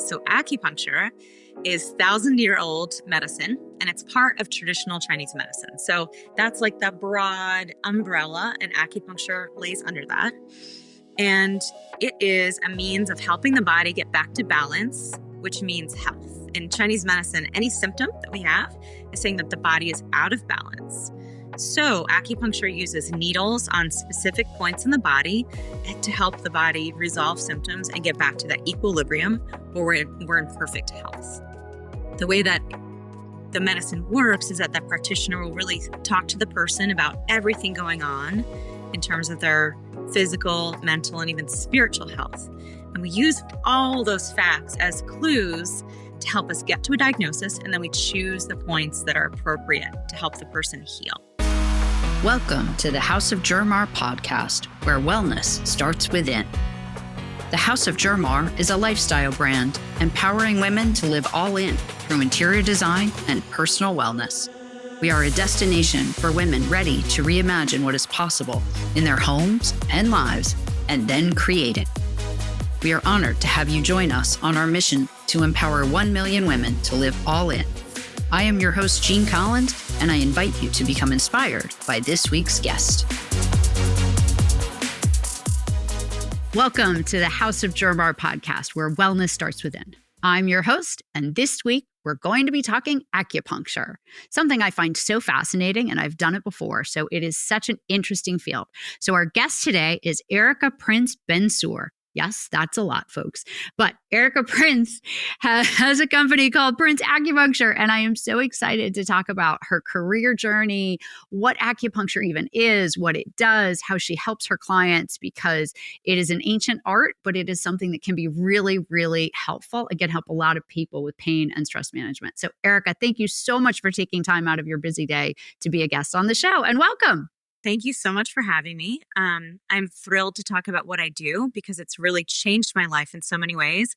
So acupuncture is 1,000-year-old medicine, and it's part of traditional Chinese medicine. So that's like the broad umbrella, and acupuncture lays under that. And it is a means of helping the body get back to balance, which means health. In Chinese medicine, any symptom that we have is saying that the body is out of balance. So acupuncture uses needles on specific points in the body to help the body resolve symptoms and get back to that equilibrium where we're in perfect health. The way that the medicine works is that the practitioner will really talk to the person about everything going on in terms of their physical, mental, and even spiritual health. And we use all those facts as clues to help us get to a diagnosis, and then we choose the points that are appropriate to help the person heal. Welcome to the House of Germar podcast, where wellness starts within. The House of Germar is a lifestyle brand, empowering women to live all in through interior design and personal wellness. We are a destination for women ready to reimagine what is possible in their homes and lives, and then create it. We are honored to have you join us on our mission to empower 1 million women to live all in. I am your host, Jean Collins, and I invite you to become inspired by this week's guest. Welcome to the House of Germar podcast, where wellness starts within. I'm your host, and this week we're going to be talking acupuncture, something I find so fascinating, and I've done it before, so it is such an interesting field. So our guest today is Erika Prinz Ben-Zur. Yes, that's a lot, folks. But Erika Prinz has a company called Prinz Acupuncture, and I am so excited to talk about her career journey, what acupuncture even is, what it does, how she helps her clients, because it is an ancient art, but it is something that can be really, really helpful and can help a lot of people with pain and stress management. So Erika, thank you so much for taking time out of your busy day to be a guest on the show, and welcome. Thank you so much for having me. I'm thrilled to talk about what I do because it's really changed my life in so many ways.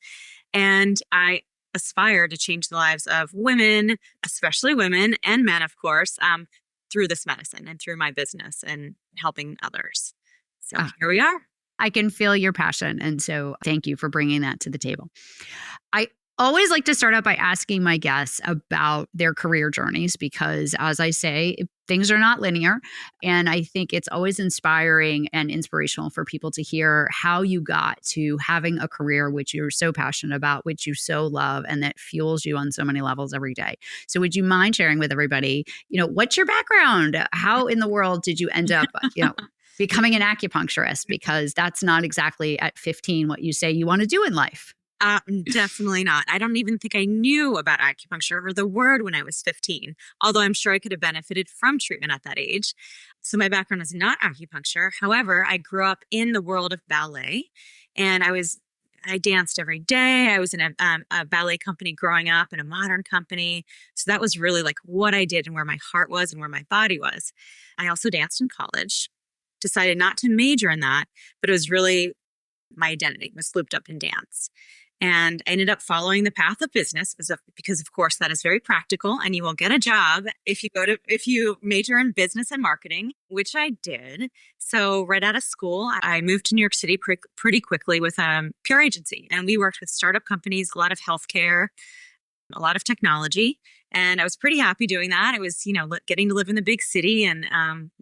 And I aspire to change the lives of women, especially women and men, of course, through this medicine and through my business and helping others. So here we are. I can feel your passion. And so thank you for bringing that to the table. I always like to start out by asking my guests about their career journeys because, as I say, things are not linear. And I think it's always inspiring and inspirational for people to hear how you got to having a career which you're so passionate about, which you so love, and that fuels you on so many levels every day. So would you mind sharing with everybody, what's your background? How in the world did you end up, becoming an acupuncturist? Because that's not exactly at 15 what you say you want to do in life. Definitely not. I don't even think I knew about acupuncture or the word when I was 15, although I'm sure I could have benefited from treatment at that age. So my background is not acupuncture. However, I grew up in the world of ballet, and I danced every day. I was in a ballet company growing up, and a modern company. So that was really like what I did and where my heart was and where my body was. I also danced in college, decided not to major in that, but it was really my identity was looped up in dance. And I ended up following the path of business because of course that is very practical, and you will get a job if you major in business and marketing, which I did. So right out of school, I moved to New York City pretty quickly with a PR agency, and we worked with startup companies, a lot of healthcare, a lot of technology. And I was pretty happy doing that. It was, getting to live in the big city and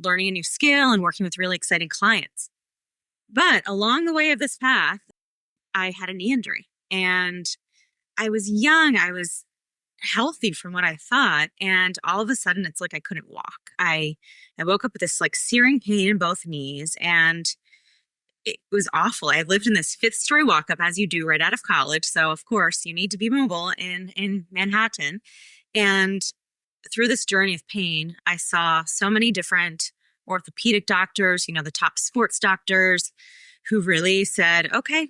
learning a new skill and working with really exciting clients. But along the way of this path, I had a knee injury. And I was young, I was healthy from what I thought. And all of a sudden, it's like I couldn't walk. I woke up with this like searing pain in both knees, and it was awful. I lived in this 5th-story walk-up, as you do right out of college. So of course, you need to be mobile in Manhattan. And through this journey of pain, I saw so many different orthopedic doctors, the top sports doctors, who really said, okay,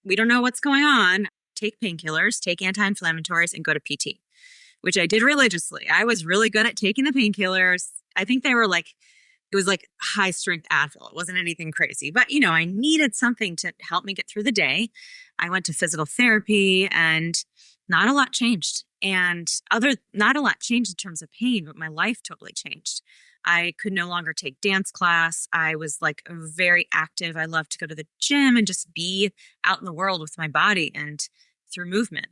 we don't know what's going on. Take painkillers, take anti-inflammatories, and go to PT, which I did religiously. I was really good at taking the painkillers. I think they were it was like high strength Advil. It wasn't anything crazy, but I needed something to help me get through the day. I went to physical therapy, and not a lot changed. And not a lot changed in terms of pain, but my life totally changed. I could no longer take dance class. I was very active. I loved to go to the gym and just be out in the world with my body. And through movement.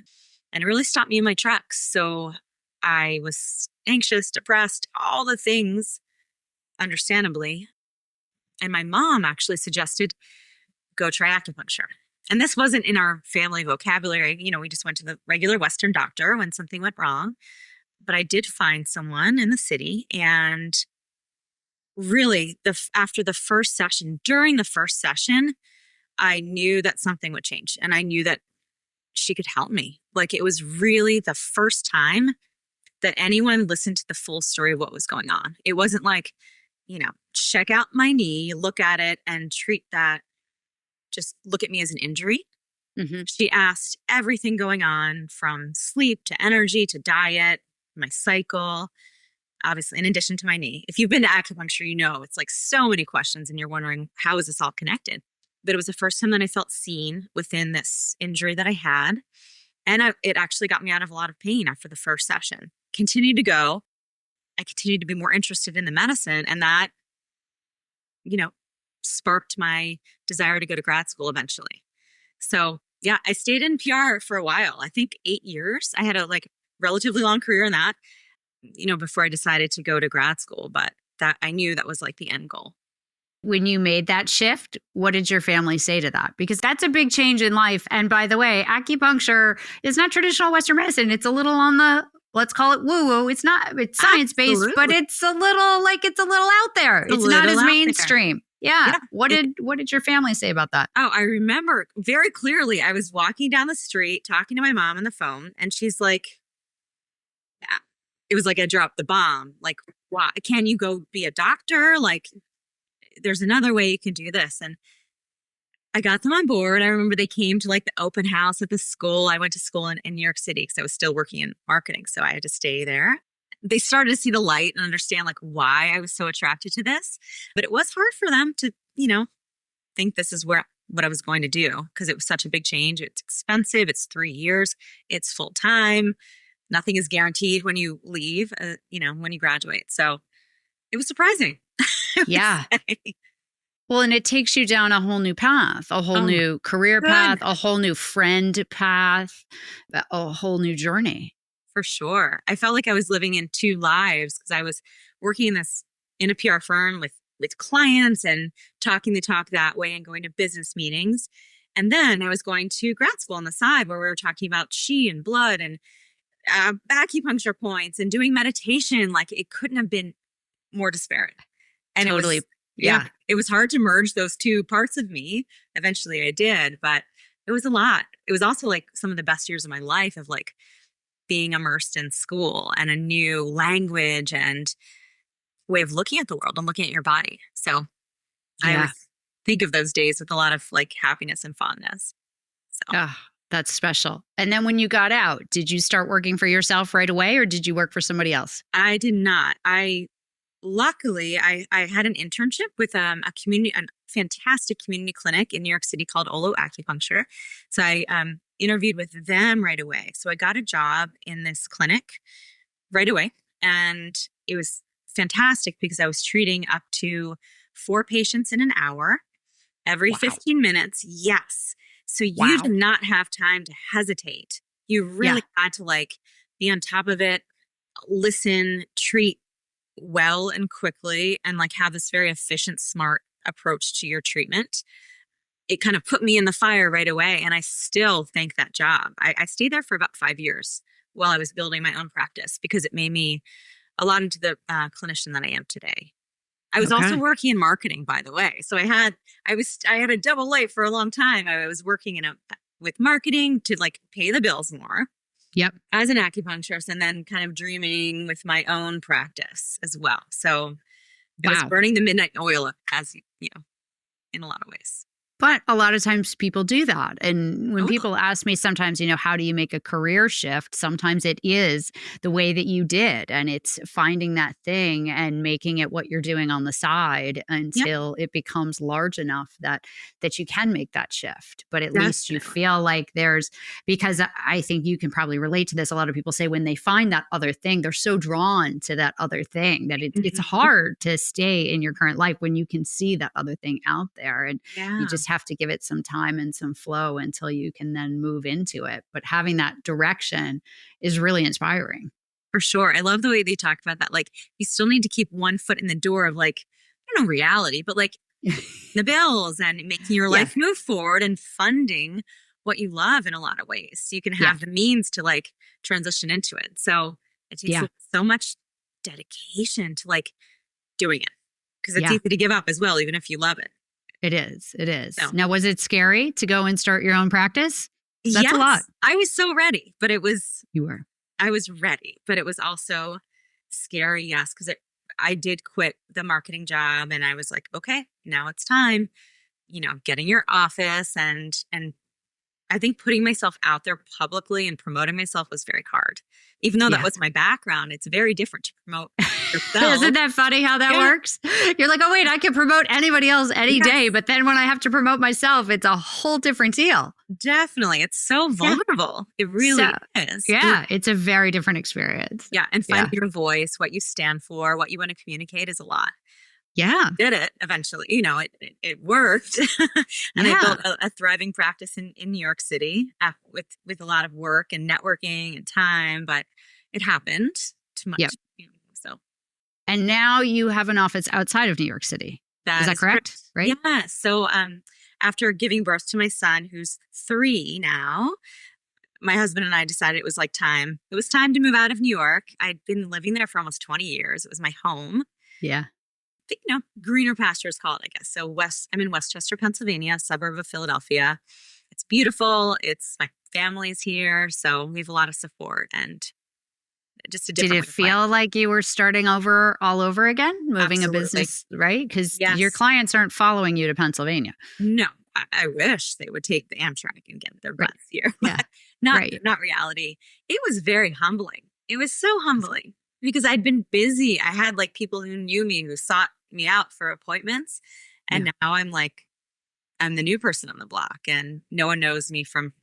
And it really stopped me in my tracks. So I was anxious, depressed, all the things, understandably. And my mom actually suggested go try acupuncture. And this wasn't in our family vocabulary. We just went to the regular Western doctor when something went wrong. But I did find someone in the city, and really after the first session, during the first session, I knew that something would change, and I knew that she could help me. Like, it was really the first time that anyone listened to the full story of what was going on. It wasn't like, check out my knee, look at it and treat that. Just look at me as an injury. Mm-hmm. She asked everything going on, from sleep to energy to diet, my cycle, obviously, in addition to my knee. If you've been to acupuncture, it's like so many questions and you're wondering, how is this all connected? But it was the first time that I felt seen within this injury that I had. And it actually got me out of a lot of pain after the first session. Continued to go. I continued to be more interested in the medicine, and that, sparked my desire to go to grad school eventually. So yeah, I stayed in PR for a while. I think 8 years. I had a relatively long career in that, before I decided to go to grad school, but that I knew that was like the end goal. When you made that shift, what did your family say to that? Because that's a big change in life. And by the way, acupuncture is not traditional Western medicine. It's a little on the, let's call it woo-woo. It's science-based, but it's a little out there. It's not as mainstream. Yeah. What did your family say about that? Oh, I remember very clearly. I was walking down the street talking to my mom on the phone, and she's like, yeah, it was like I dropped the bomb. Like, why? Can you go be a doctor? Like, there's another way you can do this. And I got them on board. I remember they came to the open house at the school. I went to school in New York City because I was still working in marketing. So I had to stay there. They started to see the light and understand why I was so attracted to this. But it was hard for them to, think this is what I was going to do, because it was such a big change. It's expensive. It's 3 years. It's full time. Nothing is guaranteed when you leave, when you graduate. So it was surprising. Yeah. Well, and it takes you down a whole new path, a whole new career path, a whole new friend path, a whole new journey. For sure. I felt like I was living in two lives, because I was working in a PR firm with clients and talking the talk that way and going to business meetings. And then I was going to grad school on the side, where we were talking about chi and blood and acupuncture points and doing meditation. It couldn't have been more disparate. And totally. It was hard to merge those two parts of me. Eventually I did, but it was a lot. It was also some of the best years of my life of being immersed in school and a new language and way of looking at the world and looking at your body. So I always think of those days with a lot of happiness and fondness. So. That's special. And then when you got out, did you start working for yourself right away, or did you work for somebody else? I did not. Luckily, I had an internship with a fantastic community clinic in New York City called Olo Acupuncture. So I interviewed with them right away. So I got a job in this clinic right away. And it was fantastic because I was treating up to 4 patients in an hour every 15 minutes. Yes. So you did not have time to hesitate. You really had to be on top of it, listen, treat well and quickly, and have this very efficient, smart approach to your treatment. It kind of put me in the fire right away. And I still thank that job. I stayed there for about 5 years while I was building my own practice, because it made me a lot into the clinician that I am today. I was also working in marketing, by the way. So I had a double life for a long time. I was working with marketing to pay the bills more. Yep. As an acupuncturist, and then kind of dreaming with my own practice as well. So it was burning the midnight oil, as in a lot of ways. But a lot of times people do that. And when people ask me sometimes, how do you make a career shift? Sometimes it is the way that you did. And it's finding that thing and making it what you're doing on the side until it becomes large enough that you can make that shift. But at least you feel like because I think you can probably relate to this. A lot of people say when they find that other thing, they're so drawn to that other thing that it's hard to stay in your current life when you can see that other thing out there. And you just just have to give it some time and some flow until you can then move into it. But having that direction is really inspiring. For sure. I love the way they talk about that. Like, you still need to keep one foot in the door of, like, I don't know, reality, but like the bills and making your Yeah. life move forward and funding what you love in a lot of ways. So you can have the means to like transition into it. So it takes so much dedication to like doing it, because it's easy to give up as well, even if you love it. It is. It is. So. Now, was it scary to go and start your own practice? That's a lot. I was so ready, but it was. You were. I was ready, but it was also scary. Yes, because I did quit the marketing job, and I was like, okay, now it's time. You know, getting your office and I think putting myself out there publicly and promoting myself was very hard. Even though that was my background, it's very different to promote yourself. Isn't that funny how that works? You're like, oh, wait, I can promote anybody else any day. But then when I have to promote myself, it's a whole different deal. Definitely. It's so vulnerable. It really is. Yeah. It's a very different experience. Yeah. And finding your voice, what you stand for, what you want to communicate is a lot. Yeah. Did it eventually. You know, it worked. And I built a thriving practice in New York City with a lot of work and networking and time, but it happened too much. You know, so. And now you have an office outside of New York City. Is that correct? Right? Yeah. So after giving birth to my son, who's 3 now, my husband and I decided it was like time. It was time to move out of New York. I'd been living there for almost 20 years. It was my home. Yeah. You know, greener pastures call it, I guess. So I'm in Westchester, Pennsylvania, a suburb of Philadelphia. It's beautiful. My family's here. So we have a lot of support and just a different. Did it feel like you were starting over all over again, moving a business, right? Because your clients aren't following you to Pennsylvania. No, I wish they would take the Amtrak and get their butts here. Yeah. Not reality. It was very humbling. It was so humbling. Because I'd been busy. I had like people who knew me, who sought me out for appointments. And now I'm the new person on the block, and no one knows me from,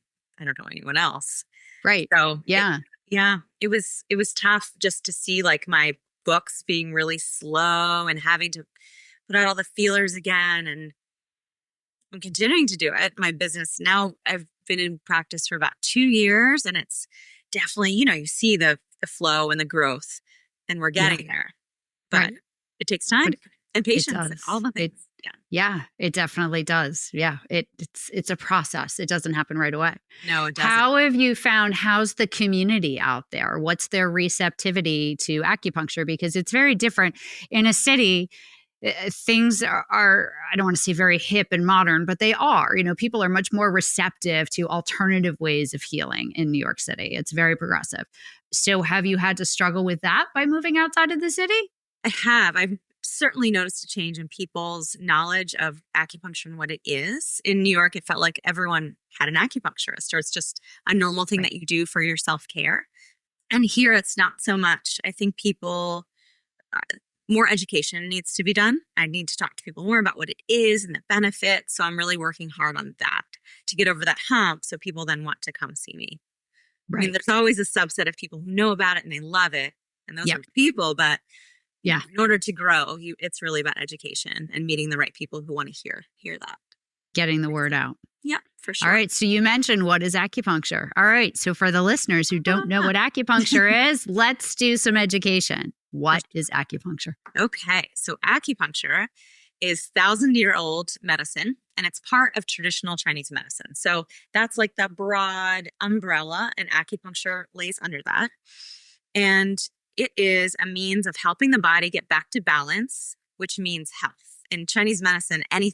I don't know anyone else. Right. So it was tough just to see like my books being really slow and having to put out all the feelers again. And I'm continuing to do it. My business now, I've been in practice for about 2 years, and it's definitely, you know, you see the flow and the growth, and we're getting there, but it takes time and patience and all the things. Yeah, it definitely does. Yeah. It's a process. It doesn't happen right away. No, it doesn't. How have you found, how's the community out there? What's their receptivity to acupuncture? Because it's very different in a city. Things are, I don't want to say very hip and modern, but they are. You know, people are much more receptive to alternative ways of healing in New York City. It's very progressive. So have you had to struggle with that by moving outside of the city? I have. I've certainly noticed a change in people's knowledge of acupuncture and what it is. In New York, it felt like everyone had an acupuncturist, or it's just a normal thing that you do for your self-care. And here it's not so much. I think people... more education needs to be done. I need to talk to people more about what it is and the benefits. So I'm really working hard on that to get over that hump, so people then want to come see me. Right. I mean, there's always a subset of people who know about it and they love it, and those are people. But in order to grow, it's really about education and meeting the right people who want to hear that. Getting the word out. Yeah, for sure. All right. So you mentioned, what is acupuncture? All right. So for the listeners who don't know what acupuncture is, let's do some education. What is acupuncture? Okay. So acupuncture is 1,000-year-old medicine, and it's part of traditional Chinese medicine. So that's like the broad umbrella, and acupuncture lays under that. And it is a means of helping the body get back to balance, which means health. In Chinese medicine, any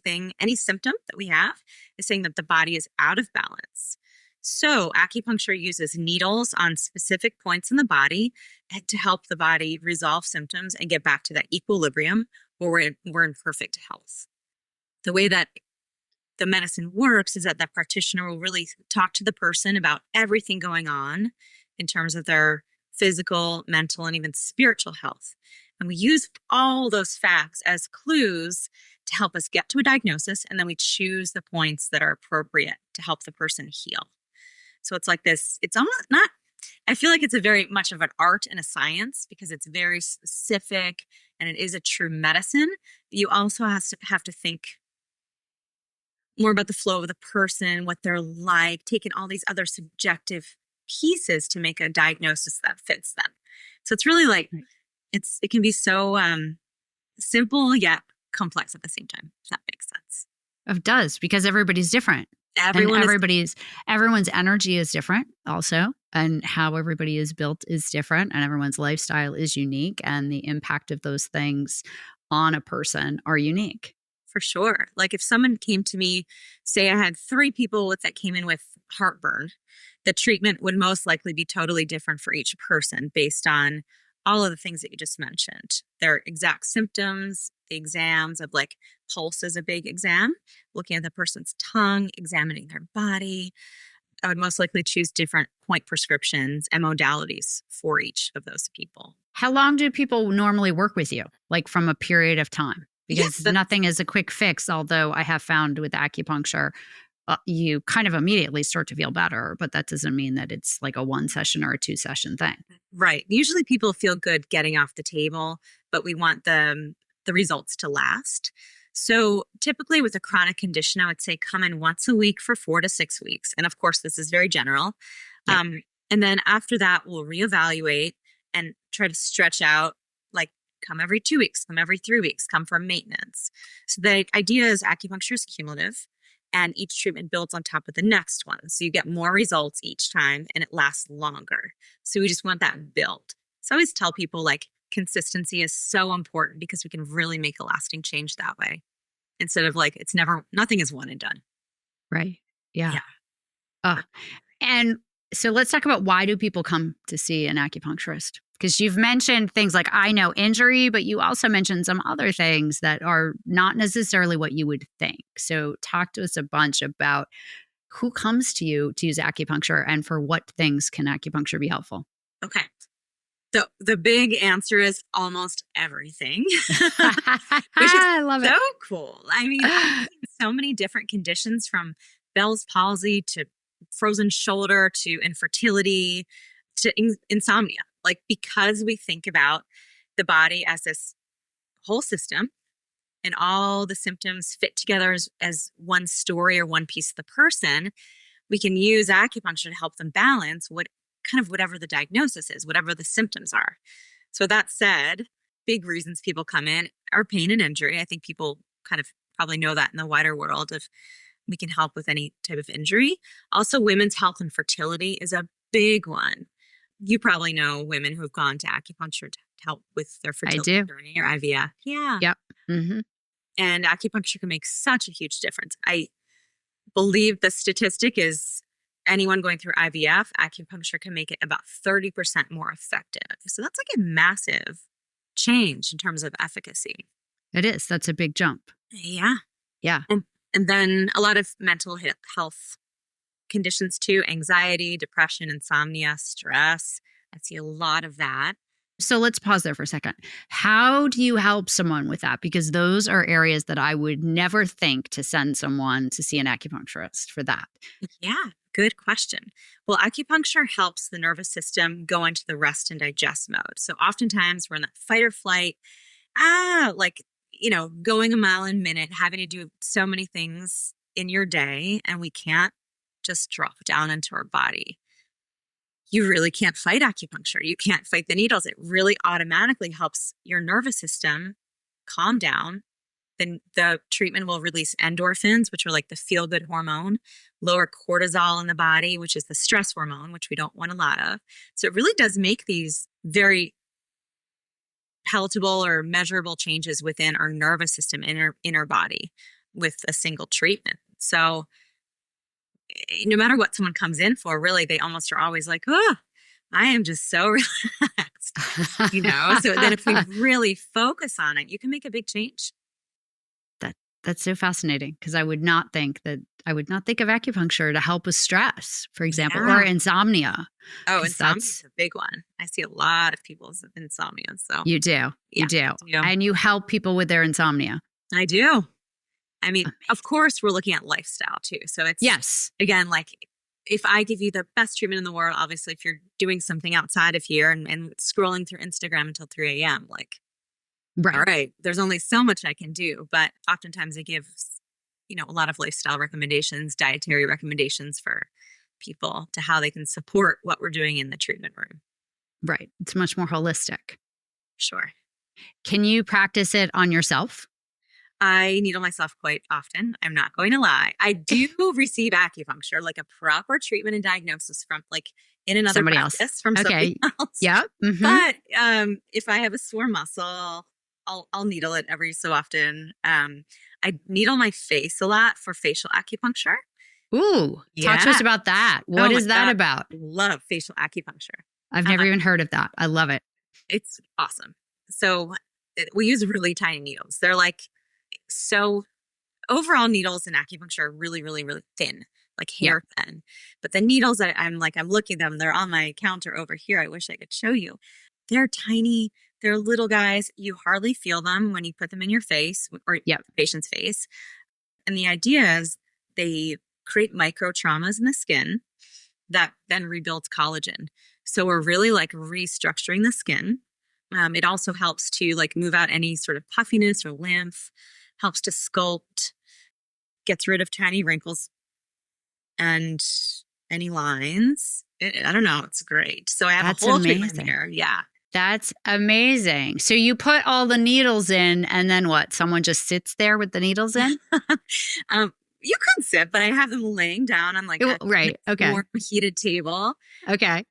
symptom that we have is saying that the body is out of balance. So acupuncture uses needles on specific points in the body to help the body resolve symptoms and get back to that equilibrium where we're in perfect health. The way that the medicine works is that the practitioner will really talk to the person about everything going on in terms of their physical, mental, and even spiritual health. And we use all those facts as clues to help us get to a diagnosis, and then we choose the points that are appropriate to help the person heal. So it's like this, it's almost not, I feel like it's a very much of an art and a science, because it's very specific and it is a true medicine. You also have to think more about the flow of the person, what they're like, taking all these other subjective pieces to make a diagnosis that fits them. So it's really like, Right. it can be so simple yet complex at the same time, if that makes sense. It does, because everybody's different. Everyone And everyone's energy is different also, and how everybody is built is different, and everyone's lifestyle is unique, and the impact of those things on a person are unique. for sure. Like if someone came to me, say I had 3 people that came in with heartburn, the treatment would most likely be totally different for each person based on all of the things that you just mentioned. Their exact symptoms, the exams of like pulse is a big exam, looking at the person's tongue, examining their body. I would most likely choose different point prescriptions and modalities for each of those people. How long do people normally work with you? Like from a period of time? Because Yes, nothing is a quick fix, although I have found with acupuncture, you kind of immediately start to feel better, but that doesn't mean that it's like a 1 session or a 2 session thing. right. Usually people feel good getting off the table, but we want the results to last. So typically with a chronic condition, I would say come in once a week for 4 to 6 weeks. And of course, this is very general. Yep. And then after that, we'll reevaluate and try to stretch out, like come every 2 weeks, come every 3 weeks, come for maintenance. So the idea is acupuncture is cumulative, and each treatment builds on top of the next one. So you get more results each time and it lasts longer. So we just want that built. So I always tell people like consistency is so important because we can really make a lasting change that way instead of like nothing is one and done. Right. Yeah. Yeah. And so let's talk about, why do people come to see an acupuncturist? Because you've mentioned things like, I know, injury, but you also mentioned some other things that are not necessarily what you would think. So talk to us a bunch about who comes to you to use acupuncture, and for what things can acupuncture be helpful? Okay. So the big answer is almost everything, which is I love so it. cool. I mean, I've seen so many different conditions, from Bell's palsy to frozen shoulder to infertility to insomnia. Like, because we think about the body as this whole system and all the symptoms fit together as one story or one piece of the person, we can use acupuncture to help them balance whatever the diagnosis is, whatever the symptoms are. So that said, big reasons people come in are pain and injury. I think people kind of probably know that in the wider world of we can help with any type of injury. Also, women's health and fertility is a big one. You probably know women who have gone to acupuncture to help with their fertility journey or IVF. Yeah. Yep. Mm-hmm. And acupuncture can make such a huge difference. I believe the statistic is anyone going through IVF, acupuncture can make it about 30% more effective. So that's like a massive change in terms of efficacy. It is. That's a big jump. Yeah. Yeah. And then a lot of mental health conditions too: anxiety, depression, insomnia, stress. I see a lot of that. So let's pause there for a second. How do you help someone with that? Because those are areas that I would never think to send someone to see an acupuncturist for that. Yeah, good question. Well, acupuncture helps the nervous system go into the rest and digest mode. So oftentimes we're in that fight or flight, going a mile a minute, having to do so many things in your day, and we can't just drop down into our body. You really can't fight acupuncture. You can't fight the needles. It really automatically helps your nervous system calm down. Then the treatment will release endorphins, which are like the feel-good hormone, lower cortisol in the body, which is the stress hormone, which we don't want a lot of. So it really does make these very palatable or measurable changes within our nervous system, inner body, with a single treatment. So no matter what someone comes in for, really, they almost are always like, oh, I am just so relaxed, So then if we really focus on it, you can make a big change. That's so fascinating, because I would not think of acupuncture to help with stress, for example, or insomnia. Oh, insomnia is a big one. I see a lot of people with insomnia. So you do. And you help people with their insomnia. I do. I mean, of course, we're looking at lifestyle too. So it's, yes, again, like if I give you the best treatment in the world, obviously, if you're doing something outside of here and scrolling through Instagram until 3 a.m., like, right. All right, there's only so much I can do. But oftentimes I give a lot of lifestyle recommendations, dietary recommendations for people to how they can support what we're doing in the treatment room. Right. It's much more holistic. Sure. Can you practice it on yourself? I needle myself quite often. I'm not going to lie. I do receive acupuncture, like a proper treatment and diagnosis from like in another Somebody practice else. from Okay. somebody else. Yeah. Mm-hmm. But if I have a sore muscle, I'll needle it every so often. I needle my face a lot for facial acupuncture. Ooh, talk to us Yeah. about that. What Oh my is that God. about? Love facial acupuncture. I've never even heard of that. I love it. It's awesome. So we use really tiny needles. They're like, so overall needles in acupuncture are really, really, really thin, like hair thin. But the needles that I'm looking at them, they're on my counter over here. I wish I could show you. They're tiny. They're little guys. You hardly feel them when you put them in your face or patient's face. And the idea is they create micro traumas in the skin that then rebuilds collagen. So we're really like restructuring the skin. It also helps to like move out any sort of puffiness or lymph, helps to sculpt, gets rid of tiny wrinkles and any lines. I don't know. It's great. So I have That's a whole treatment amazing. here. Yeah. That's amazing. So you put all the needles in and then what? Someone just sits there with the needles in? You could sit, but I have them laying down on like right. Okay. warm heated table. Okay.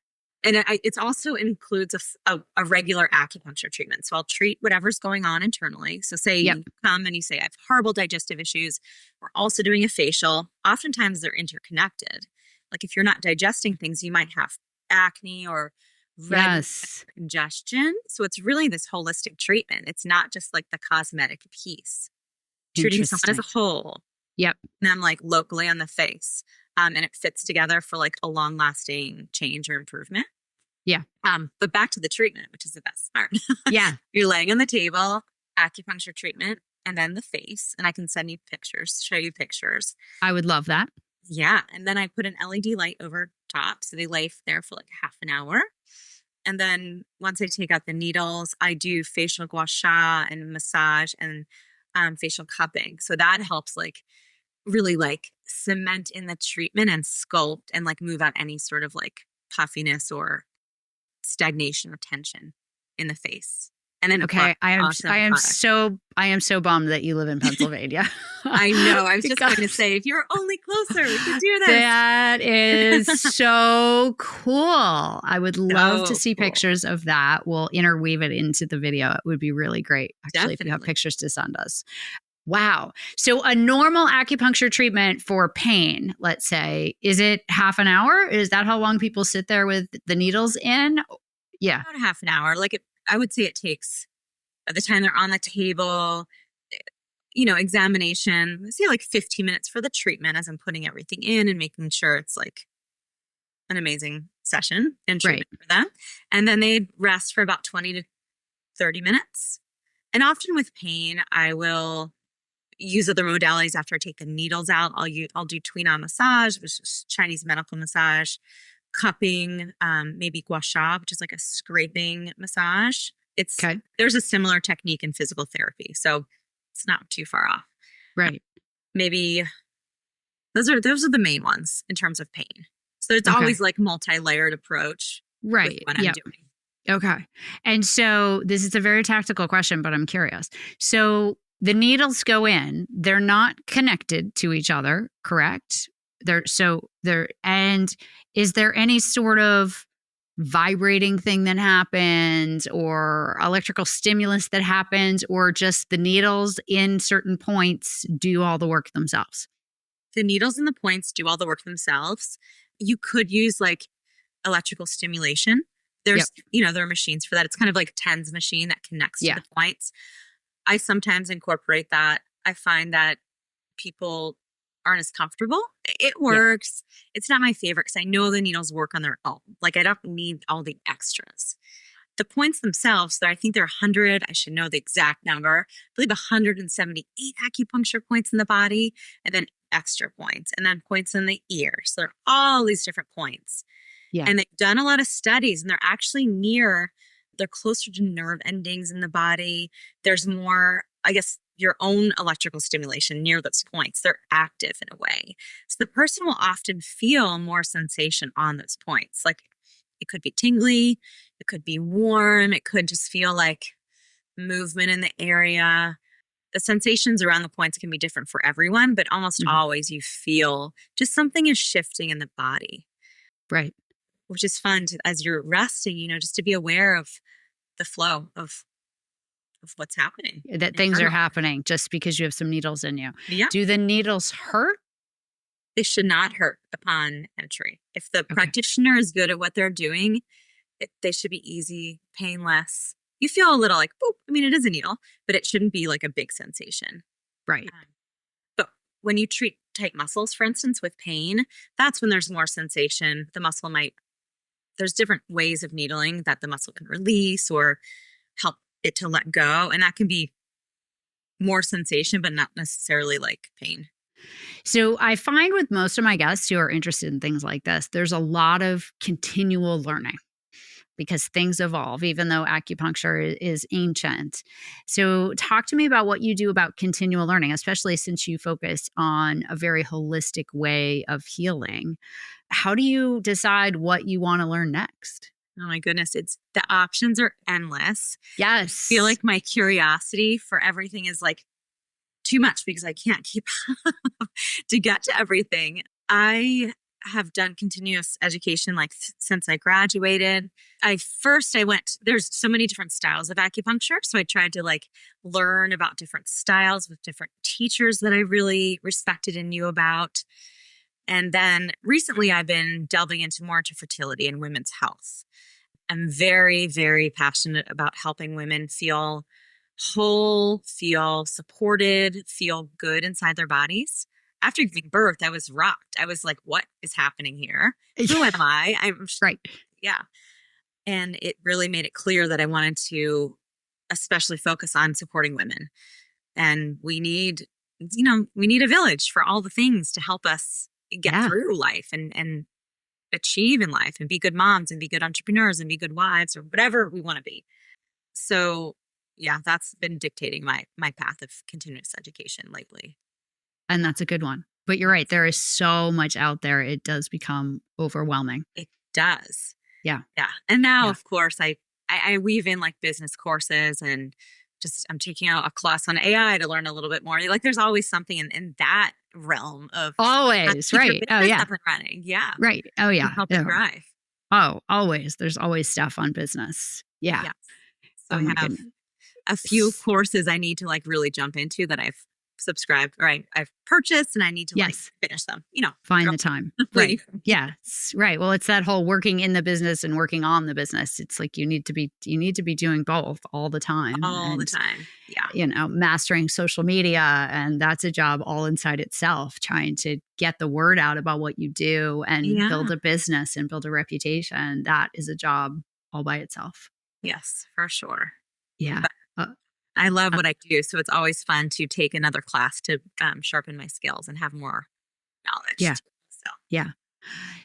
And it also includes a regular acupuncture treatment. So I'll treat whatever's going on internally. So say you come and you say, I have horrible digestive issues. We're also doing a facial. Oftentimes they're interconnected. Like if you're not digesting things, you might have acne or congestion. So it's really this holistic treatment. It's not just like the cosmetic piece. Treating someone as a whole. Yep. And I'm like locally on the face. And it fits together for like a long lasting change or improvement. Yeah. But back to the treatment, which is the best part. Yeah. You're laying on the table, acupuncture treatment, and then the face. And I can send you pictures, show you pictures. I would love that. Yeah. And then I put an LED light over top. So they lay there for like half an hour. And then once I take out the needles, I do facial gua sha and massage and facial cupping. So that helps like really like cement in the treatment and sculpt and like move out any sort of like puffiness or stagnation or tension in the face. And then I am so bummed that you live in Pennsylvania. I know. I was just going to say, if you're only closer, we could do this. That is so cool. I would love to see pictures of that. We'll interweave it into the video. It would be really great, actually, if you have pictures to send us. Wow. So a normal acupuncture treatment for pain, let's say, is it half an hour? Is that how long people sit there with the needles in? Yeah. About half an hour. I would say it takes, by the time they're on the table, examination, let's say like 15 minutes for the treatment as I'm putting everything in and making sure it's like an amazing session and treatment for them. And then they rest for about 20 to 30 minutes. And often with pain, I will use other modalities after I take the needles out. I'll do Tuina massage, which is Chinese medical massage, cupping, maybe gua sha, which is like a scraping massage. There's a similar technique in physical therapy, so it's not too far off. Right. Maybe those are the main ones in terms of pain. So it's always like multi-layered approach. Right. With what I'm doing. Okay. And so this is a very tactical question, but I'm curious. So the needles go in, they're not connected to each other, correct? And is there any sort of vibrating thing that happens or electrical stimulus that happens, or just the needles in certain points do all the work themselves? The needles and the points do all the work themselves. You could use like electrical stimulation. There's, there are machines for that. It's kind of like a TENS machine that connects to the points. I sometimes incorporate that. I find that people aren't as comfortable. It works. It's not my favorite because I know the needles work on their own. Like I don't need all the extras. The points themselves, I think they're 100. I should know the exact number. I believe 178 acupuncture points in the body, and then extra points, and then points in the ear. So there are all these different points. Yeah. And they've done a lot of studies, and they're actually they're closer to nerve endings in the body. There's more, I guess, your own electrical stimulation near those points. They're active in a way. So the person will often feel more sensation on those points. Like it could be tingly, it could be warm, it could just feel like movement in the area. The sensations around the points can be different for everyone, but almost always you feel just something is shifting in the body. Right. Which is fun as you're resting, just to be aware of the flow of what's happening. That things are happening just because you have some needles in you. Yeah. Do the needles hurt? They should not hurt upon entry. If the practitioner is good at what they're doing, they should be easy, painless. You feel a little like, boop. I mean, it is a needle, but it shouldn't be like a big sensation. Right. But when you treat tight muscles, for instance, with pain, that's when there's more sensation. The muscle there's different ways of needling that the muscle can release or help it to let go. And that can be more sensation, but not necessarily like pain. So I find with most of my guests who are interested in things like this, there's a lot of continual learning because things evolve, even though acupuncture is ancient. So talk to me about what you do about continual learning, especially since you focus on a very holistic way of healing. How do you decide what you want to learn next? Oh my goodness, the options are endless. Yes. I feel like my curiosity for everything is like too much because I can't keep up to get to everything. I have done continuous education since I graduated. There's so many different styles of acupuncture. So I tried to learn about different styles with different teachers that I really respected and knew about. And then recently I've been delving more into fertility and women's health. I'm very, very passionate about helping women feel whole, feel supported, feel good inside their bodies. After giving birth, I was rocked. I was like, what is happening here? Who am I? Right. Yeah. And it really made it clear that I wanted to especially focus on supporting women. And we need a village for all the things to help us get through life and achieve in life and be good moms and be good entrepreneurs and be good wives or whatever we want to be. So yeah, that's been dictating my path of continuous education lately. And that's a good one. But you're right. There is so much out there. It does become overwhelming. It does. Yeah. Yeah. And now, of course, I weave in business courses and I'm taking out a class on AI to learn a little bit more. There's always something in that realm of always, right. Oh yeah. Up and running. Yeah. Right. Oh yeah. Help you thrive. Oh, always. There's always stuff on business. Yeah. Yes. So I have a few courses I need to really jump into that I've subscribed or I've purchased and I need to finish them, find the time. Right. Yes. Right. Well, it's that whole working in the business and working on the business. It's like you need to be doing both all the time. The time. Yeah. Mastering social media, and that's a job all inside itself, trying to get the word out about what you do and build a business and build a reputation. That is a job all by itself. Yes, for sure. Yeah. I love what I do. So it's always fun to take another class to sharpen my skills and have more knowledge. Yeah. Yeah.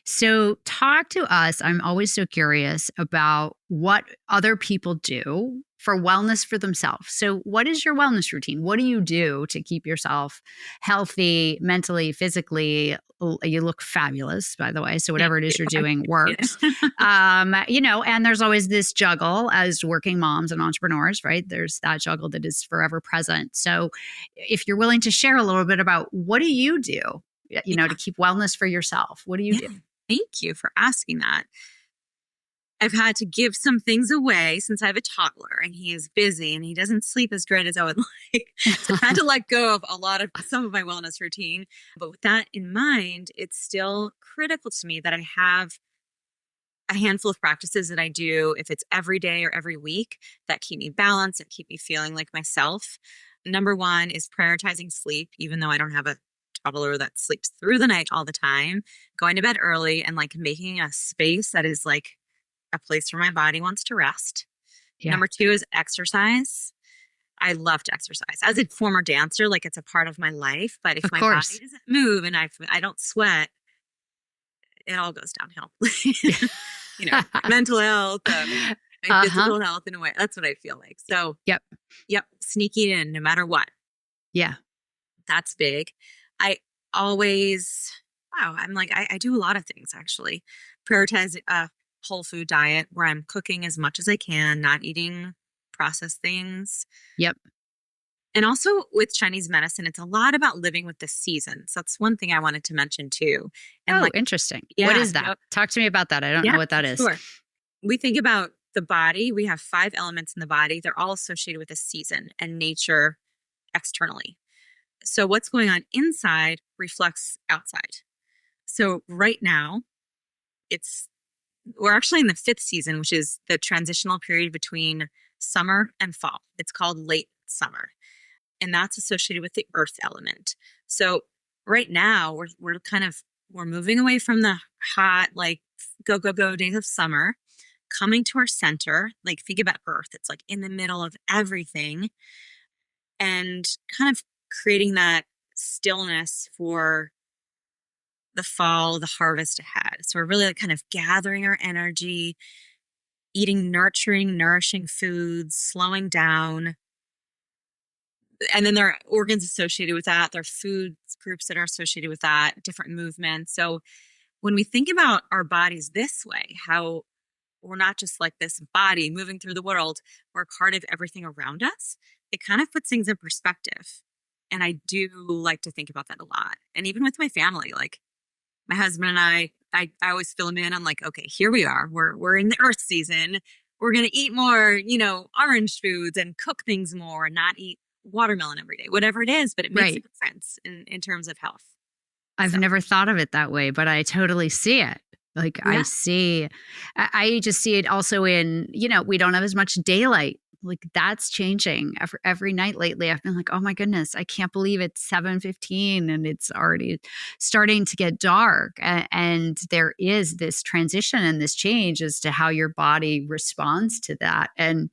So talk to us. I'm always so curious about what other people do for wellness for themselves. So what is your wellness routine? What do you do to keep yourself healthy, mentally, physically? You look fabulous, by the way. So whatever it is you're doing works. And there's always this juggle as working moms and entrepreneurs, right? There's that juggle that is forever present. So if you're willing to share a little bit about what do you do, to keep wellness for yourself? What do you do? Thank you for asking that. I've had to give some things away since I have a toddler and he is busy and he doesn't sleep as great as I would like. So I had to let go of some of my wellness routine. But with that in mind, it's still critical to me that I have a handful of practices that I do, if it's every day or every week, that keep me balanced and keep me feeling like myself. Number one is prioritizing sleep, even though I don't have a toddler that sleeps through the night all the time, going to bed early and making a space that is a place where my body wants to rest. Yeah. Number two is exercise. I love to exercise. As a former dancer, it's a part of my life. But if my body doesn't move and I don't sweat, it all goes downhill. Mental health, my physical health in a way. That's what I feel like. So, yep, sneaking in no matter what. Yeah. That's big. I always, wow, I'm like, I do a lot of things actually. Prioritize a whole food diet where I'm cooking as much as I can, not eating processed things. Yep. And also with Chinese medicine, it's a lot about living with the seasons. That's one thing I wanted to mention too. And Oh, like, interesting. What yeah, is that? Talk to me about that. I don't know yeah, what for that is. sure. We think about the body, we have five elements in the body. They're all associated with a season and nature externally. So what's going on inside reflects outside. So right now, it's we're actually in the fifth season, which is the transitional period between summer and fall. It's called late summer, and that's associated with the earth element. So right now, we're moving away from the hot, like go go go days of summer, coming to our center. Like think about earth; it's like in the middle of everything, and kind of creating that stillness for the fall, the harvest ahead. So we're really like kind of gathering our energy, eating nurturing, nourishing foods, slowing down. And then there are organs associated with that. There are food groups that are associated with that, different movements. So when we think about our bodies this way, how we're not just like this body moving through the world, we're part of everything around us. It kind of puts things in perspective. And I do like to think about that a lot. And even with my family, like my husband and I always fill him in. I'm like, okay, here we are. We're in the earth season. We're gonna eat more, orange foods and cook things more and not eat watermelon every day, whatever it is, but it makes a Right. difference in terms of health. I've So never thought of it that way, but I totally see it. Like I yeah. see, I just see it also in, we don't have as much daylight. Like that's changing every night lately. I've been like, oh my goodness, I can't believe it's 7:15 and it's already starting to get dark. And there is this transition and this change as to how your body responds to that. And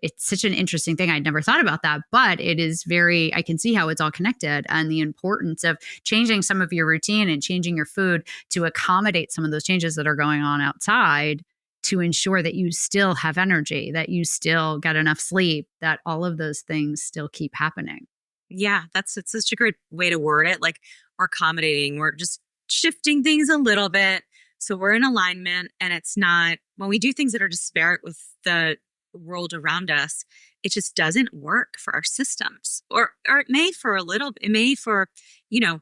it's such an interesting thing. I'd never thought about that, but it is I can see how it's all connected and the importance of changing some of your routine and changing your food to accommodate some of those changes that are going on outside to ensure that you still have energy, that you still get enough sleep, that all of those things still keep happening. Yeah, it's such a great way to word it. Like we're accommodating, we're just shifting things a little bit. So we're in alignment and it's not when we do things that are disparate with the world around us, it just doesn't work for our systems. Or it may for a little it may for, you know,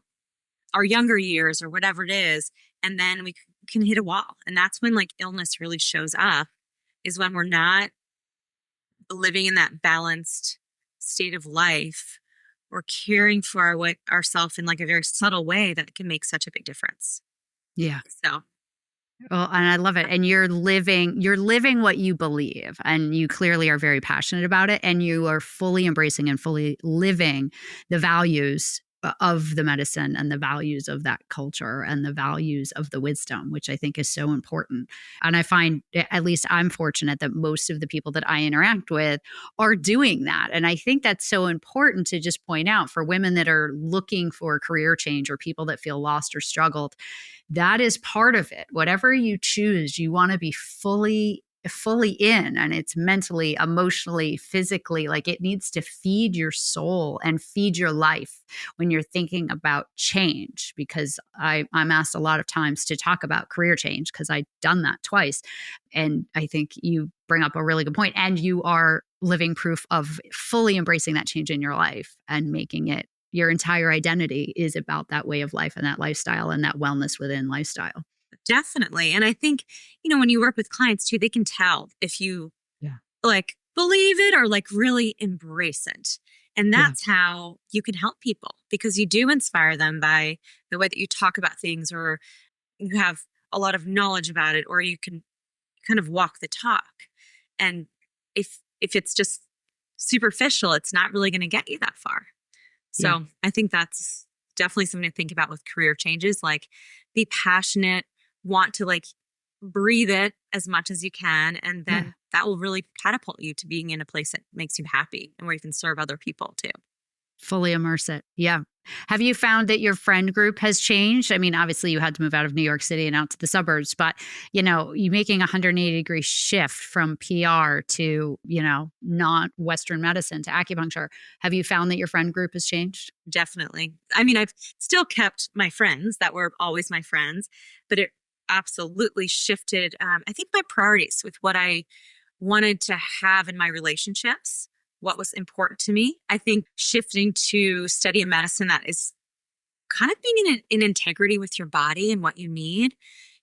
our younger years or whatever it is. And then we can hit a wall. And that's when like illness really shows up, is when we're not living in that balanced state of life or caring for ourselves in like a very subtle way that can make such a big difference. Yeah. So Well, and I love it. And you're living what you believe. And you clearly are very passionate about it. And you are fully embracing and fully living the values of the medicine and the values of that culture and the values of the wisdom, which I think is so important. And I find, at least I'm fortunate that most of the people that I interact with are doing that. And I think that's so important to just point out for women that are looking for career change or people that feel lost or struggled. That is part of it. Whatever you choose, you want to be fully in, and it's mentally, emotionally, physically, like it needs to feed your soul and feed your life when you're thinking about change. Because I'm asked a lot of times to talk about career change because I've done that twice. And I think you bring up a really good point, and you are living proof of fully embracing that change in your life and making it your entire identity is about that way of life and that lifestyle and that wellness within lifestyle. definitely. And I think, when you work with clients too, they can tell if you Yeah. like believe it or like really embrace it. And Yeah. that's how you can help people because you do inspire them by the way that you talk about things or you have a lot of knowledge about it or you can kind of walk the talk. And if it's just superficial, it's not really going to get you that far. Yeah. So I think that's definitely something to think about with career changes. Like be passionate, want to like breathe it as much as you can. And Yeah. then that will really catapult you to being in a place that makes you happy and where you can serve other people too. Fully immerse it. Yeah. Have you found that your friend group has changed? I mean, obviously you had to move out of New York City and out to the suburbs, but you making a 180-degree shift from PR to, not Western medicine to acupuncture. Have you found that your friend group has changed? Definitely. I mean, I've still kept my friends that were always my friends, but it absolutely shifted. I think my priorities with what I wanted to have in my relationships, what was important to me. I think shifting to study a medicine that is kind of being in integrity with your body and what you need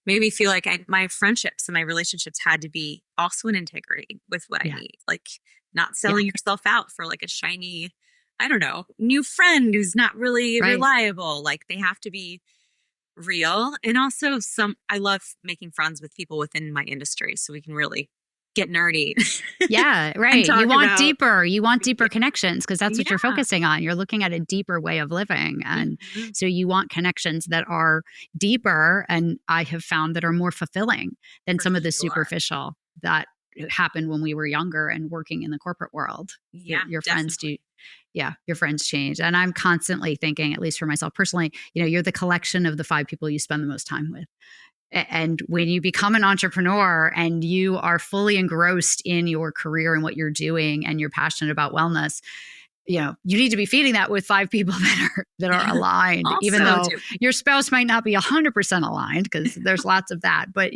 made me feel like my friendships and my relationships had to be also in integrity with what I need. Like not selling yourself out for like a shiny, I don't know, new friend who's not really reliable. Like they have to be real. And also I love making friends with people within my industry so we can really get nerdy. Yeah, right. You want deeper connections because that's what you're focusing on. You're looking at a deeper way of living. And so you want connections that are deeper and I have found that are more fulfilling than some of the superficial that happened when we were younger and working in the corporate world. Yeah, your friends do. Yeah, your friends change. And I'm constantly thinking, at least for myself personally, you're the collection of the 5 people you spend the most time with. And when you become an entrepreneur and you are fully engrossed in your career and what you're doing and you're passionate about wellness, you need to be feeding that with 5 people that are aligned, even though your spouse might not be 100% aligned because there's lots of that. But,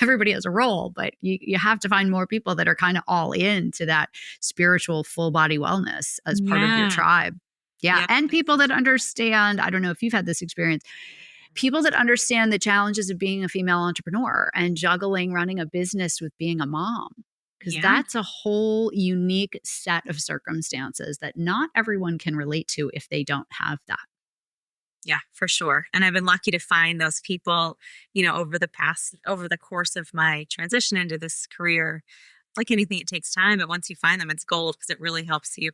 everybody has a role, but you have to find more people that are kind of all into that spiritual full body wellness as part of your tribe. Yeah. And people that understand, I don't know if you've had this experience, people that understand the challenges of being a female entrepreneur and juggling running a business with being a mom. Because that's a whole unique set of circumstances that not everyone can relate to if they don't have that. Yeah, for sure. And I've been lucky to find those people, over the course of my transition into this career. Like anything, it takes time, but once you find them, it's gold because it really helps you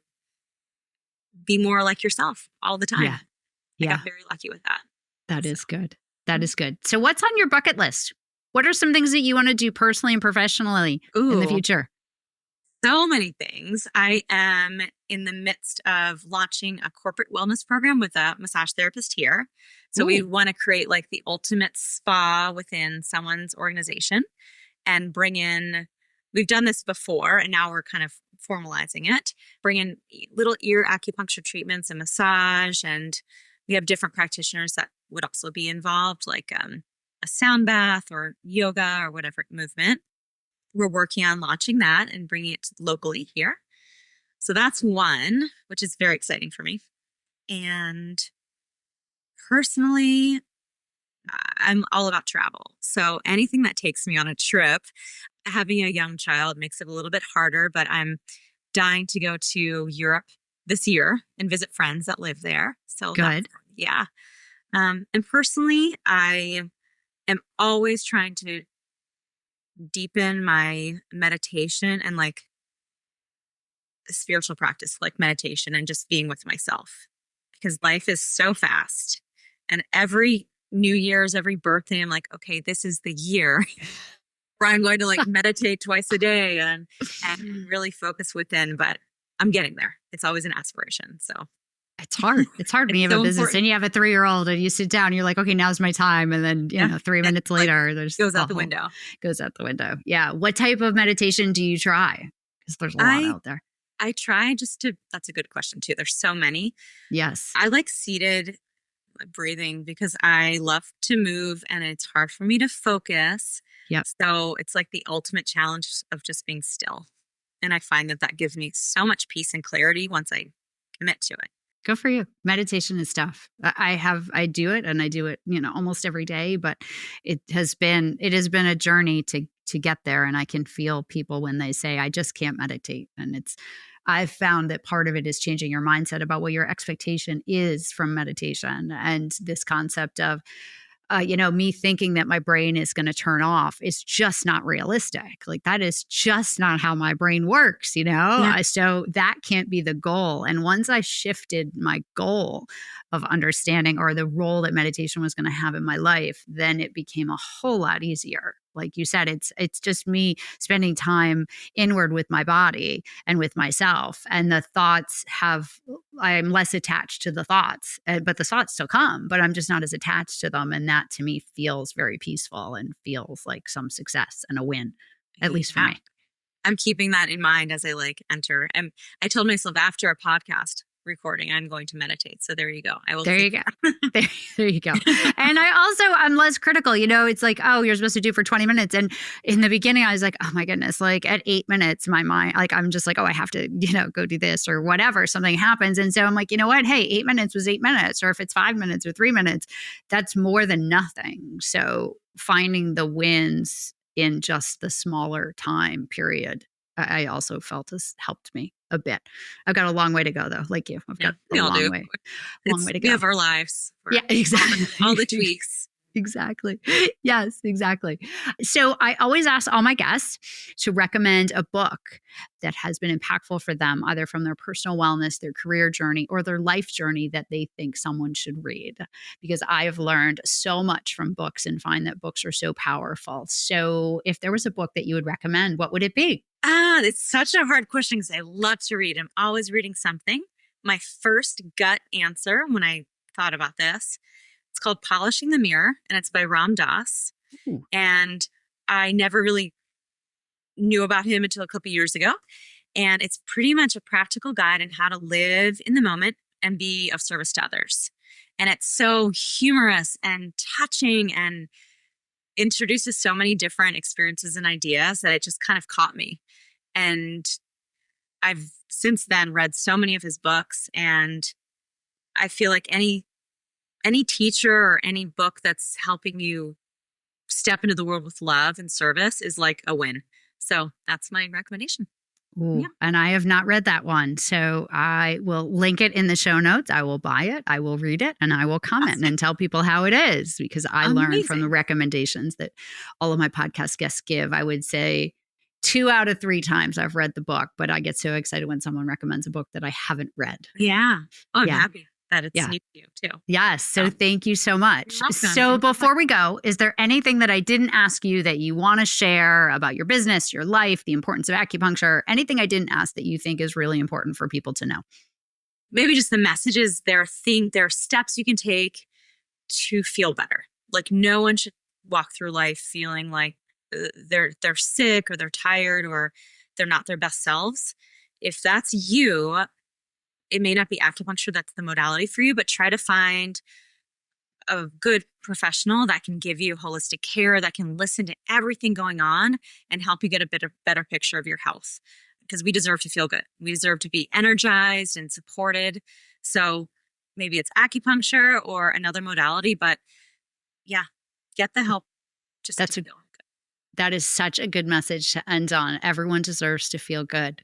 be more like yourself all the time. I got very lucky with that. That is good. That is good. So what's on your bucket list? What are some things that you want to do personally and professionally in the future? So many things. I am in the midst of launching a corporate wellness program with a massage therapist here. So we want to create like the ultimate spa within someone's organization and we've done this before and now we're kind of formalizing it, bring in little ear acupuncture treatments and massage. And we have different practitioners that would also be involved, like a sound bath or yoga or whatever movement. We're working on launching that and bringing it locally here. So that's one, which is very exciting for me. And personally, I'm all about travel. So anything that takes me on a trip, having a young child makes it a little bit harder, but I'm dying to go to Europe this year and visit friends that live there. So good. Yeah. And personally, I am always trying to deepen my meditation and like spiritual practice, like meditation and just being with myself because life is so fast. And every New Year's, every birthday, I'm like, okay, this is the year where I'm going to like meditate twice a day and really focus within, but I'm getting there. It's always an aspiration. So it's hard. It's hard when you have a business and you have a 3-year-old and you sit down, and you're like, okay, now's my time. And then, 3 minutes later, there's goes out the window. Goes out the window. Yeah. What type of meditation do you try? Because there's a lot out there. I try that's a good question too. There's so many. Yes. I like seated breathing because I love to move and it's hard for me to focus. Yep. So it's like the ultimate challenge of just being still. And I find that gives me so much peace and clarity once I commit to it. Good for you. Meditation is tough. I do it and I do it, almost every day, but it has been a journey to get there. And I can feel people when they say, I just can't meditate. And I've found that part of it is changing your mindset about what your expectation is from meditation. And this concept of, me thinking that my brain is going to turn off is just not realistic. Like that is just not how my brain works, Yeah. So that can't be the goal. And once I shifted my goal of understanding or the role that meditation was going to have in my life, then it became a whole lot easier. Like you said, it's just me spending time inward with my body and with myself. And the thoughts I'm less attached to the thoughts, but the thoughts still come, but I'm just not as attached to them. And that to me feels very peaceful and feels like some success and a win, at least for me. I'm keeping that in mind as I enter. And I told myself after a podcast recording, I'm going to meditate. So there you go. I will. There you go. There you go. And I'm less critical. It's like, oh, you're supposed to do for 20 minutes. And in the beginning, I was like, oh my goodness, like at 8 minutes, my mind, like, I'm just like, oh, I have to, go do this or whatever, something happens. And so I'm like, you know what? Hey, 8 minutes was 8 minutes. Or if it's 5 minutes or 3 minutes, that's more than nothing. So finding the wins in just the smaller time period, I also felt has helped me a bit. I've got a long way to go though, like you. I've got a long way to go. We have our lives. Yeah, exactly. All the tweaks. Exactly. Yes, exactly. So I always ask all my guests to recommend a book that has been impactful for them, either from their personal wellness, their career journey, or their life journey that they think someone should read. Because I've learned so much from books and find that books are so powerful. So if there was a book that you would recommend, what would it be? It's such a hard question because I love to read. I'm always reading something. My first gut answer when I thought about this, it's called Polishing the Mirror, and it's by Ram Dass. Ooh. And I never really knew about him until a couple of years ago. And it's pretty much a practical guide on how to live in the moment and be of service to others. And it's so humorous and touching and introduces so many different experiences and ideas that it just kind of caught me. And I've since then read so many of his books, and I feel like any teacher or any book that's helping you step into the world with love and service is like a win. So that's my recommendation. Ooh, yeah. And I have not read that one. So I will link it in the show notes. I will buy it. I will read it, and I will comment and tell people how it is, because I learned from the recommendations that all of my podcast guests give. I would say 2 out of 3 times I've read the book, but I get so excited when someone recommends a book that I haven't read. Yeah. Oh, I'm happy that it's new to you too. Yes. So thank you so much. So before we go, is there anything that I didn't ask you that you want to share about your business, your life, the importance of acupuncture, anything I didn't ask that you think is really important for people to know? Maybe just the messages. There are steps you can take to feel better. Like no one should walk through life feeling like they're sick or they're tired or they're not their best selves. If that's you, it may not be acupuncture that's the modality for you, but try to find a good professional that can give you holistic care, that can listen to everything going on and help you get a better picture of your health. Because we deserve to feel good. We deserve to be energized and supported. So maybe it's acupuncture or another modality, but yeah, get the help just to feel good. That is such a good message to end on. Everyone deserves to feel good.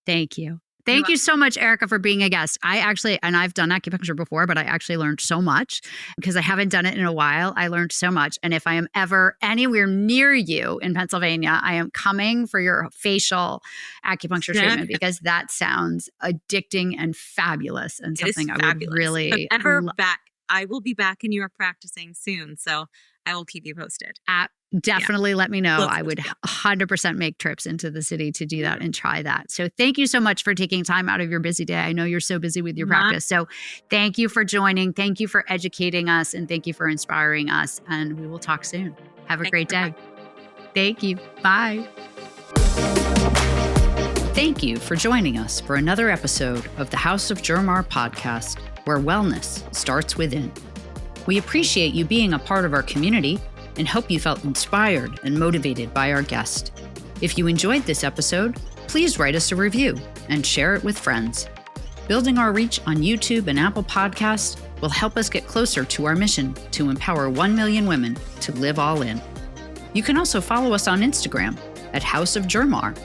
Thank you. Thank you so much, Erika, for being a guest. I've done acupuncture before, but I actually learned so much because I haven't done it in a while. I learned so much. And if I am ever anywhere near you in Pennsylvania, I am coming for your facial acupuncture treatment because that sounds addicting and fabulous and something I would really back. I will be back in New York practicing soon, so I will keep you posted. Definitely let me know. I would 100% make trips into the city to do that and try that. So thank you so much for taking time out of your busy day. I know you're so busy with your practice. So thank you for joining. Thank you for educating us, and thank you for inspiring us. And we will talk soon. Have a great day. Thank you. Bye. Thank you for joining us for another episode of the House of Germar podcast, where wellness starts within. We appreciate you being a part of our community and hope you felt inspired and motivated by our guest. If you enjoyed this episode, please write us a review and share it with friends. Building our reach on YouTube and Apple Podcasts will help us get closer to our mission to empower 1 million women to live all in. You can also follow us on Instagram at House of Germar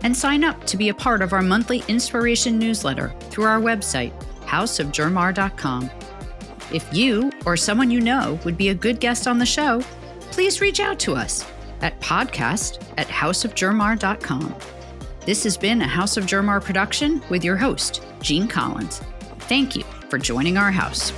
and sign up to be a part of our monthly inspiration newsletter through our website, houseofgermar.com. If you or someone you know would be a good guest on the show, please reach out to us at podcast@houseofgermar.com. This has been a House of Germar production with your host, Jean Collins. Thank you. for joining our house.